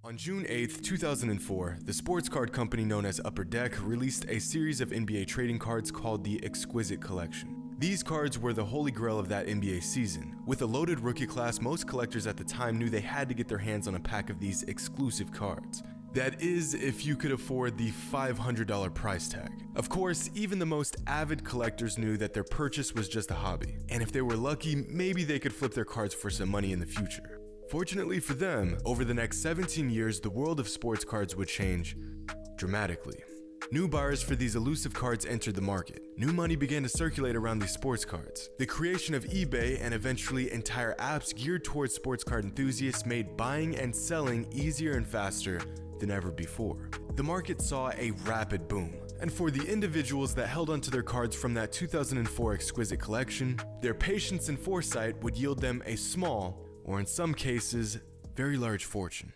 On June 8, 2004, the sports card company known as Upper Deck released a series of NBA trading cards called the Exquisite Collection. These cards were the holy grail of that NBA season. With a loaded rookie class, most collectors at the time knew they had to get their hands on a pack of these exclusive cards. That is, if you could afford the $500 price tag. Of course, even the most avid collectors knew that their purchase was just a hobby, and if they were lucky, maybe they could flip their cards for some money in the future. Fortunately for them, over the next 17 years, the world of sports cards would change dramatically. New buyers for these elusive cards entered the market. New money began to circulate around these sports cards. The creation of eBay and eventually entire apps geared towards sports card enthusiasts made buying and selling easier and faster than ever before. The market saw a rapid boom. And for the individuals that held onto their cards from that 2004 Exquisite Collection, their patience and foresight would yield them a small, or in some cases, very large fortune.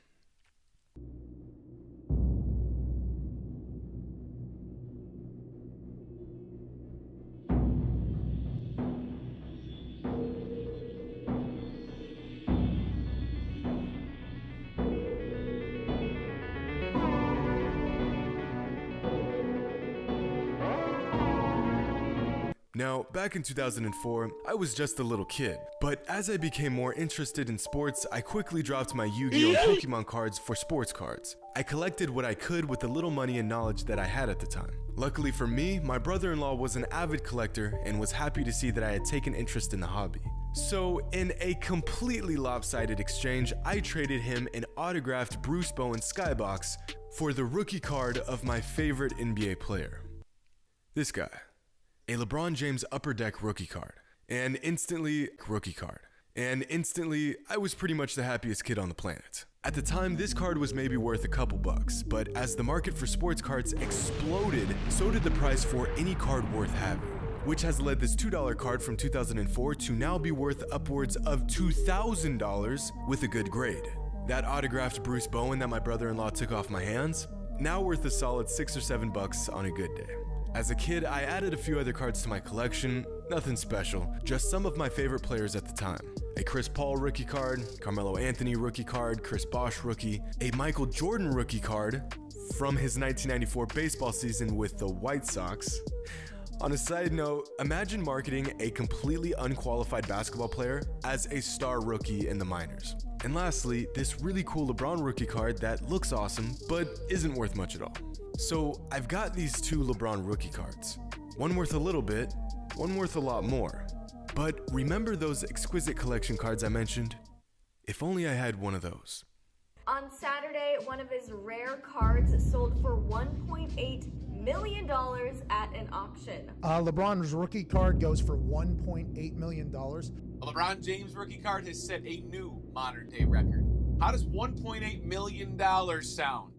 Now, back in 2004, I was just a little kid, but as I became more interested in sports, I quickly dropped my Yu-Gi-Oh! And Pokemon cards for sports cards. I collected what I could with the little money and knowledge that I had at the time. Luckily for me, my brother-in-law was an avid collector and was happy to see that I had taken interest in the hobby. So, in a completely lopsided exchange, I traded him an autographed Bruce Bowen Skybox for the rookie card of my favorite NBA player. This guy. A LeBron James Upper Deck rookie card. And instantly, I was pretty much the happiest kid on the planet. At the time, this card was maybe worth a couple bucks, but as the market for sports cards exploded, so did the price for any card worth having, which has led this $2 card from 2004 to now be worth upwards of $2,000 with a good grade. That autographed Bruce Bowen that my brother-in-law took off my hands, now worth a solid $6 or $7 on a good day. As a kid, I added a few other cards to my collection, nothing special, just some of my favorite players at the time. A Chris Paul rookie card, Carmelo Anthony rookie card, Chris Bosh rookie, a Michael Jordan rookie card from his 1994 baseball season with the White Sox. On a side note, imagine marketing a completely unqualified basketball player as a star rookie in the minors. And lastly, this really cool LeBron rookie card that looks awesome, but isn't worth much at all. So I've got these two LeBron rookie cards. One worth a little bit, one worth a lot more. But remember those Exquisite Collection cards I mentioned? If only I had one of those. On Saturday, one of his rare cards sold for $1.8 million at an auction. LeBron's rookie card goes for $1.8 million. A LeBron James rookie card has set a new modern-day record. How does $1.8 million sound?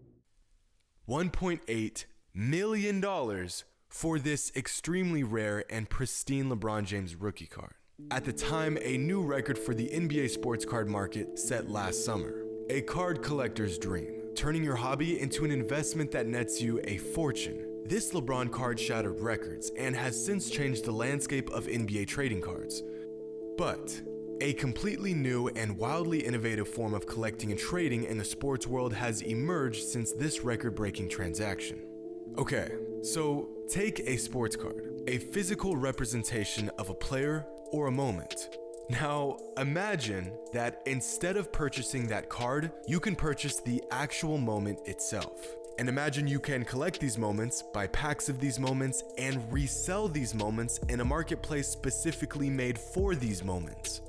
$1.8 million for this extremely rare and pristine LeBron James rookie card. At the time, a new record for the NBA sports card market set last summer. A card collector's dream, turning your hobby into an investment that nets you a fortune. This LeBron card shattered records and has since changed the landscape of NBA trading cards. But a completely new and wildly innovative form of collecting and trading in the sports world has emerged since this record-breaking transaction. Okay, so take a sports card, a physical representation of a player or a moment. Now, imagine that instead of purchasing that card, you can purchase the actual moment itself. And imagine you can collect these moments, buy packs of these moments, and resell these moments in a marketplace specifically made for these moments.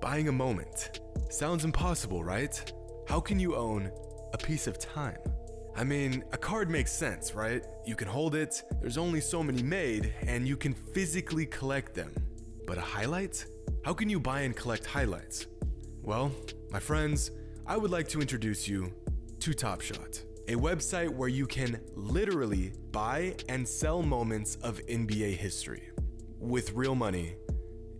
Buying a moment. Sounds impossible, right? How can you own a piece of time? I mean, a card makes sense, right? You can hold it, there's only so many made, and you can physically collect them. But a highlight? How can you buy and collect highlights? Well, my friends, I would like to introduce you to Top Shot, a website where you can literally buy and sell moments of NBA history with real money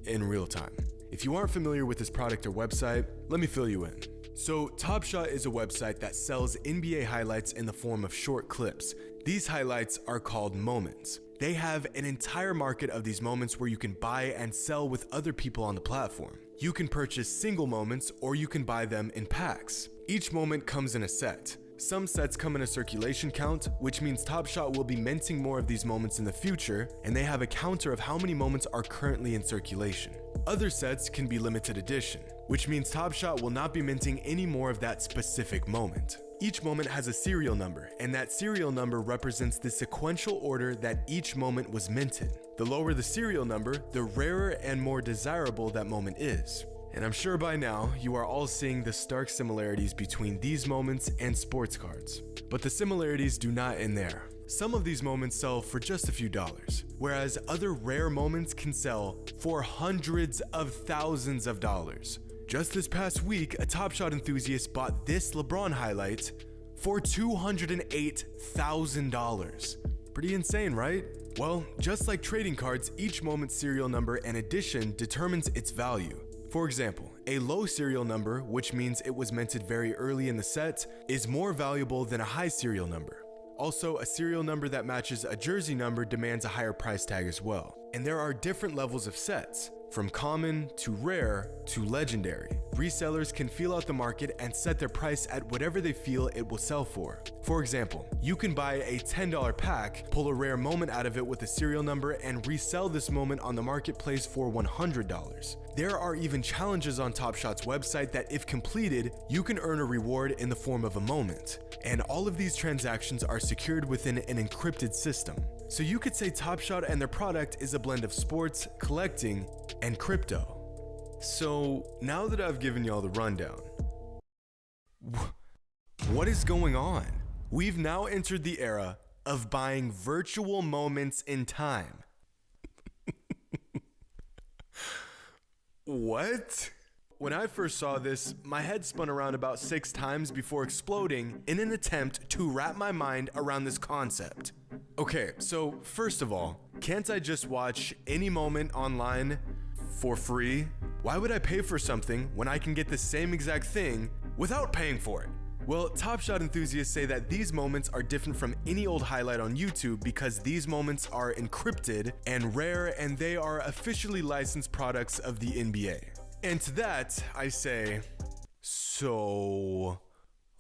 in real time. If you aren't familiar with this product or website, let me fill you in. So Top Shot is a website that sells NBA highlights in the form of short clips. These highlights are called moments. They have an entire market of these moments where you can buy and sell with other people on the platform. You can purchase single moments or you can buy them in packs. Each moment comes in a set. Some sets come in a circulation count, which means Top Shot will be minting more of these moments in the future, and they have a counter of how many moments are currently in circulation. Other sets can be limited edition, which means Top Shot will not be minting any more of that specific moment. Each moment has a serial number, and that serial number represents the sequential order that each moment was minted. The lower the serial number, the rarer and more desirable that moment is. And I'm sure by now, you are all seeing the stark similarities between these moments and sports cards. But the similarities do not end there. Some of these moments sell for just a few dollars, whereas other rare moments can sell for hundreds of thousands of dollars. Just this past week, a Top Shot enthusiast bought this LeBron highlight for $208,000. Pretty insane, right? Well, just like trading cards, each moment's serial number and edition determines its value. For example, a low serial number, which means it was minted very early in the set, is more valuable than a high serial number. Also, a serial number that matches a jersey number demands a higher price tag as well. And there are different levels of sets, from common to rare to legendary. Resellers can feel out the market and set their price at whatever they feel it will sell for. For example, you can buy a $10 pack, pull a rare moment out of it with a serial number, and resell this moment on the marketplace for $100. There are even challenges on Top Shot's website that, if completed, you can earn a reward in the form of a moment. And all of these transactions are secured within an encrypted system. So you could say Top Shot and their product is a blend of sports, collecting, and crypto. So now that I've given y'all the rundown, what is going on? We've now entered the era of buying virtual moments in time. What? When I first saw this, my head spun around about 6 times before exploding in an attempt to wrap my mind around this concept. Okay, so first of all, can't I just watch any moment online for free? Why would I pay for something when I can get the same exact thing without paying for it? Well, Top Shot enthusiasts say that these moments are different from any old highlight on YouTube because these moments are encrypted and rare, and they are officially licensed products of the NBA. And to that, I say, so,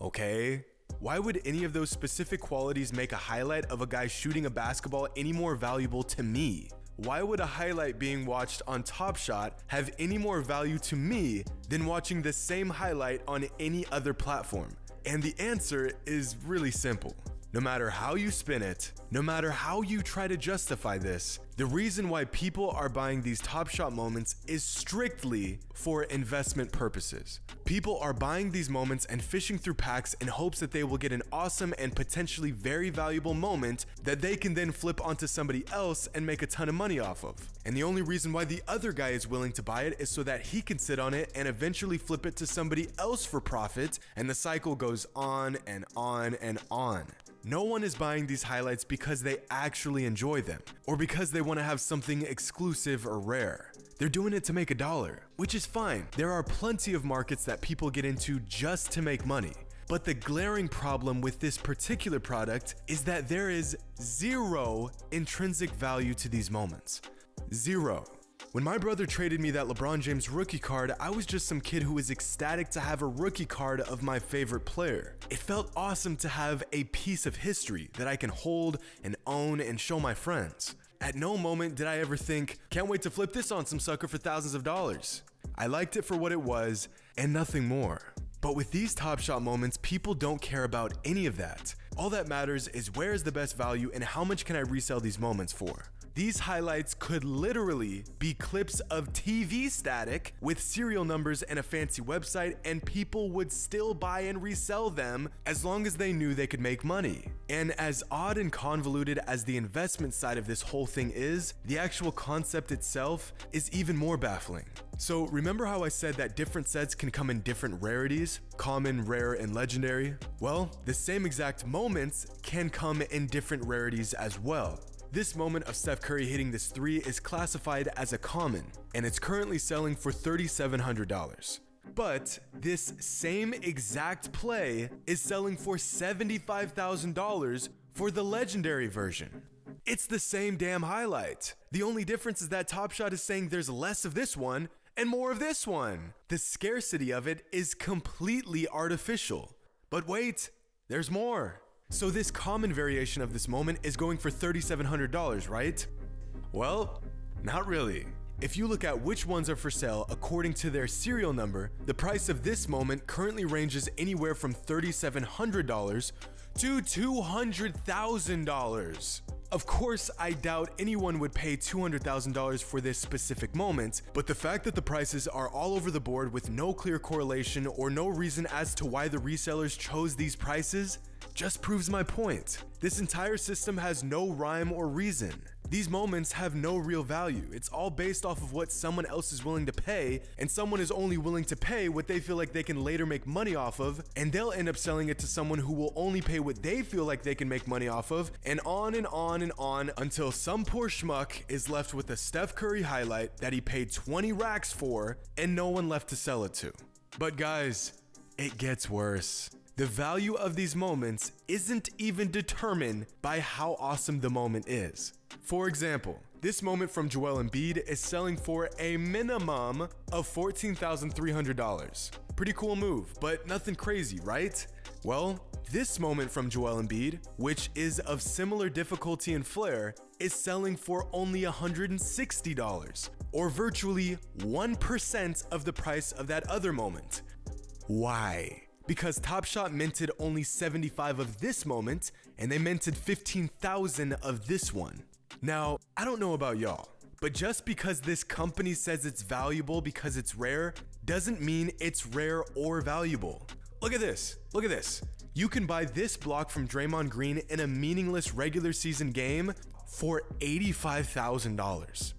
okay, why would any of those specific qualities make a highlight of a guy shooting a basketball any more valuable to me? Why would a highlight being watched on Top Shot have any more value to me than watching the same highlight on any other platform? And the answer is really simple. No matter how you spin it, no matter how you try to justify this, the reason why people are buying these Top Shot moments is strictly for investment purposes. People are buying these moments and fishing through packs in hopes that they will get an awesome and potentially very valuable moment that they can then flip onto somebody else and make a ton of money off of. And the only reason why the other guy is willing to buy it is so that he can sit on it and eventually flip it to somebody else for profit, and the cycle goes on and on and on. No one is buying these highlights because they actually enjoy them, or because they want to have something exclusive or rare. They're doing it to make $1, which is fine. There are plenty of markets that people get into just to make money. But the glaring problem with this particular product is that there is zero intrinsic value to these moments. Zero. When my brother traded me that LeBron James rookie card, I was just some kid who was ecstatic to have a rookie card of my favorite player. It felt awesome to have a piece of history that I can hold and own and show my friends. At no moment did I ever think, can't wait to flip this on some sucker for thousands of dollars. I liked it for what it was and nothing more. But with these Top Shot moments, people don't care about any of that. All that matters is where is the best value and how much can I resell these moments for. These highlights could literally be clips of TV static with serial numbers and a fancy website, and people would still buy and resell them as long as they knew they could make money. And as odd and convoluted as the investment side of this whole thing is, the actual concept itself is even more baffling. So remember how I said that different sets can come in different rarities, common, rare, and legendary? Well, the same exact moments can come in different rarities as well. This moment of Steph Curry hitting this 3 is classified as a common, and it's currently selling for $3,700. But this same exact play is selling for $75,000 for the legendary version. It's the same damn highlight. The only difference is that Top Shot is saying there's less of this one And more of this one. The scarcity of it is completely artificial. But wait, there's more. So this common variation of this moment is going for $3,700, right? Well, not really. If you look at which ones are for sale according to their serial number, the price of this moment currently ranges anywhere from $3,700 to $200,000. Of course, I doubt anyone would pay $200,000 for this specific moment, but the fact that the prices are all over the board with no clear correlation or no reason as to why the resellers chose these prices just proves my point. This entire system has no rhyme or reason. These moments have no real value. It's all based off of what someone else is willing to pay, and someone is only willing to pay what they feel like they can later make money off of, and they'll end up selling it to someone who will only pay what they feel like they can make money off of, and on and on and on until some poor schmuck is left with a Steph Curry highlight that he paid 20 racks for and no one left to sell it to. But guys, it gets worse. The value of these moments isn't even determined by how awesome the moment is. For example, this moment from Joel Embiid is selling for a minimum of $14,300. Pretty cool move, but nothing crazy, right? Well, this moment from Joel Embiid, which is of similar difficulty and flair, is selling for only $160, or virtually 1% of the price of that other moment. Why? Because Top Shot minted only 75 of this moment, and they minted 15,000 of this one. Now, I don't know about y'all, but just because this company says it's valuable because it's rare, doesn't mean it's rare or valuable. Look at this, look at this. You can buy this block from Draymond Green in a meaningless regular season game for $85,000.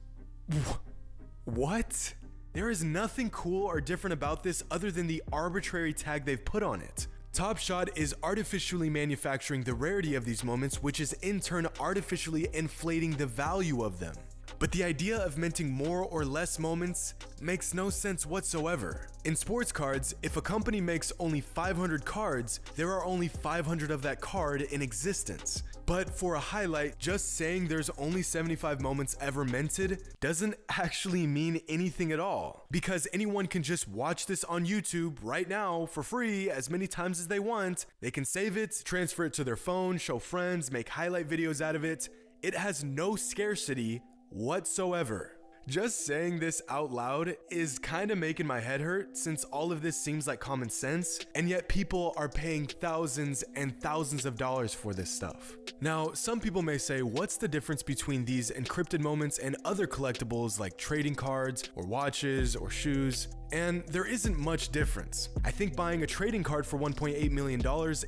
What? There is nothing cool or different about this other than the arbitrary tag they've put on it. Top Shot is artificially manufacturing the rarity of these moments, which is in turn artificially inflating the value of them. But the idea of minting more or less moments makes no sense whatsoever. In sports cards, if a company makes only 500 cards, there are only 500 of that card in existence. But for a highlight, just saying there's only 75 moments ever minted doesn't actually mean anything at all, because anyone can just watch this on YouTube right now for free as many times as they want. They can save it, transfer it to their phone, show friends, make highlight videos out of it. It has no scarcity whatsoever. Just saying this out loud is kind of making my head hurt, since all of this seems like common sense, and yet people are paying thousands and thousands of dollars for this stuff. Now, some people may say, what's the difference between these encrypted moments and other collectibles like trading cards or watches or shoes? And there isn't much difference. I think buying a trading card for $1.8 million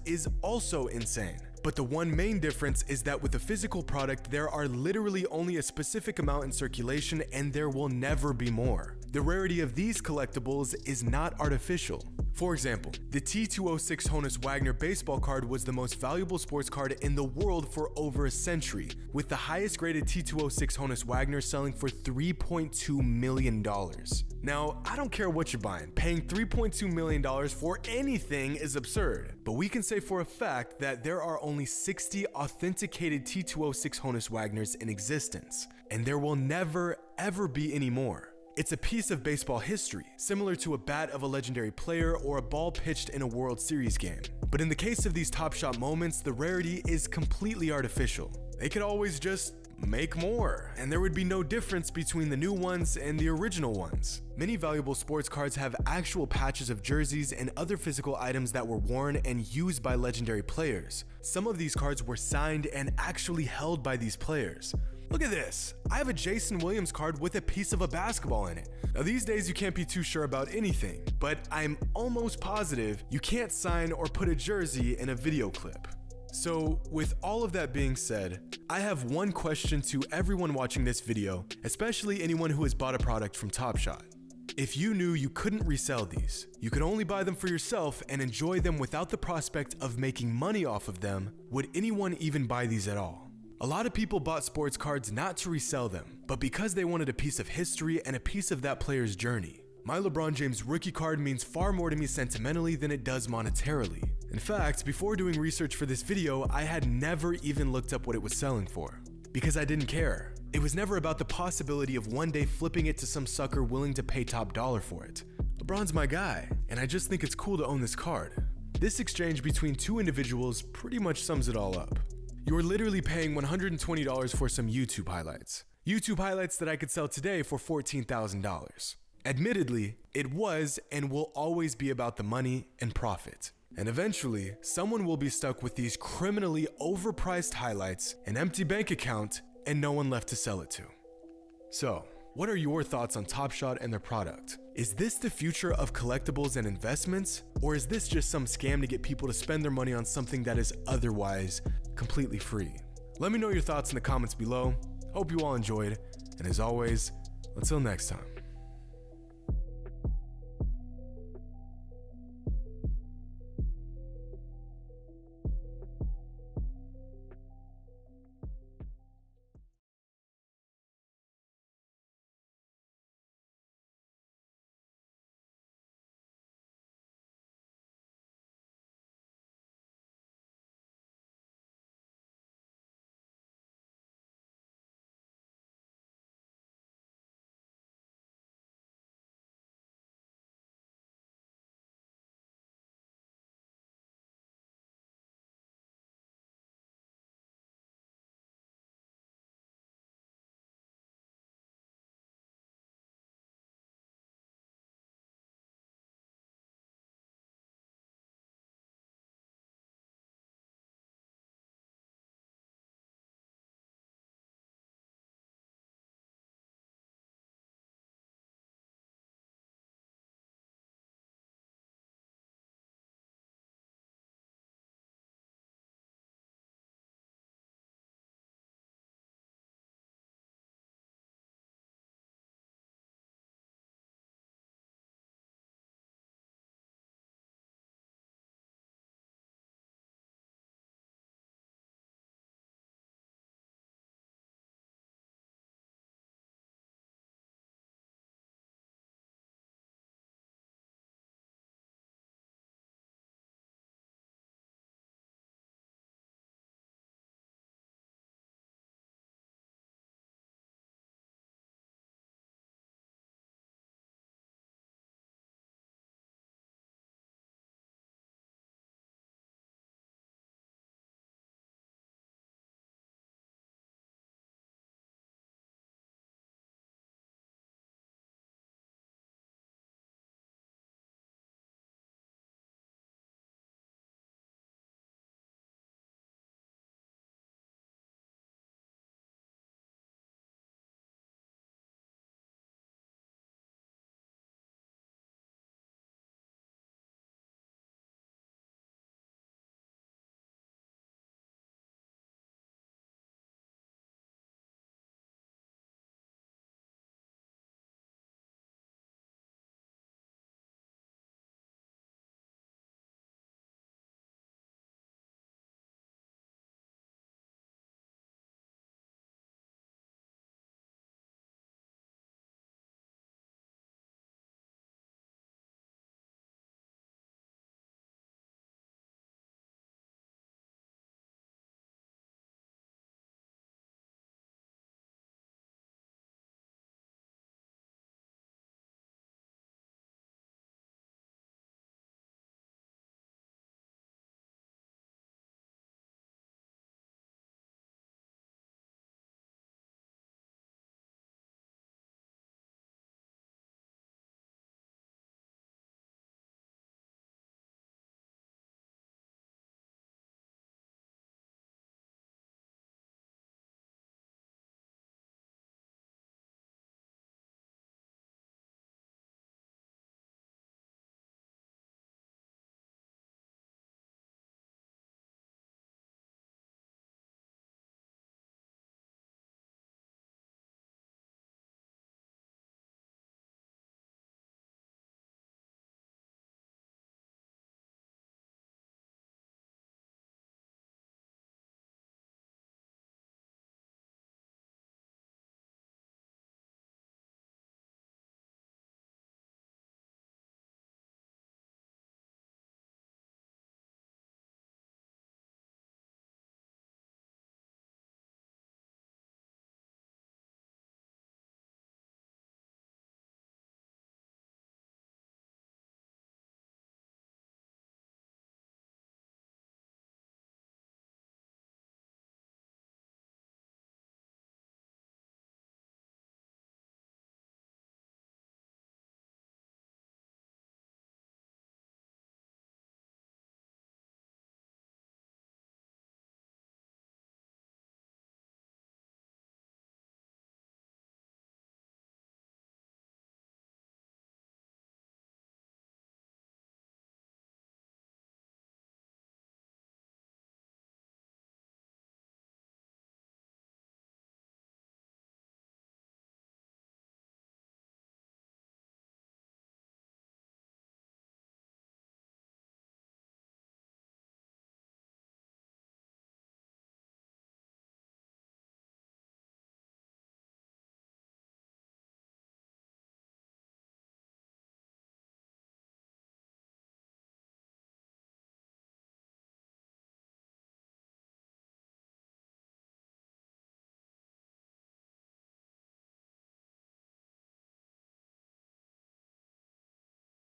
is also insane. But the one main difference is that with a physical product, there are literally only a specific amount in circulation, and there will never be more. The rarity of these collectibles is not artificial. For example, the T206 Honus Wagner baseball card was the most valuable sports card in the world for over a century, with the highest graded T206 Honus Wagner selling for $3.2 million. Now, I don't care what you're buying, paying $3.2 million for anything is absurd, but we can say for a fact that there are only 60 authenticated T206 Honus Wagners in existence, and there will never ever be any more. It's a piece of baseball history, similar to a bat of a legendary player or a ball pitched in a World Series game. But in the case of these Top Shot moments, the rarity is completely artificial. They could always just make more, and there would be no difference between the new ones and the original ones. Many valuable sports cards have actual patches of jerseys and other physical items that were worn and used by legendary players. Some of these cards were signed and actually held by these players. Look at this. I have a Jason Williams card with a piece of a basketball in it. Now these days you can't be too sure about anything, but I'm almost positive you can't sign or put a jersey in a video clip. So with all of that being said, I have one question to everyone watching this video, especially anyone who has bought a product from Top Shot. If you knew you couldn't resell these, you could only buy them for yourself and enjoy them without the prospect of making money off of them, would anyone even buy these at all? A lot of people bought sports cards not to resell them, but because they wanted a piece of history and a piece of that player's journey. My LeBron James rookie card means far more to me sentimentally than it does monetarily. In fact, before doing research for this video, I had never even looked up what it was selling for, because I didn't care. It was never about the possibility of one day flipping it to some sucker willing to pay top dollar for it. LeBron's my guy, and I just think it's cool to own this card. This exchange between two individuals pretty much sums it all up. You're literally paying $120 for some YouTube highlights. YouTube highlights that I could sell today for $14,000. Admittedly, it was and will always be about the money and profit. And eventually, someone will be stuck with these criminally overpriced highlights, an empty bank account, and no one left to sell it to. So, what are your thoughts on Top Shot and their product? Is this the future of collectibles and investments? Or is this just some scam to get people to spend their money on something that is otherwise completely free? Let me know your thoughts in the comments below. Hope you all enjoyed, and as always, until next time.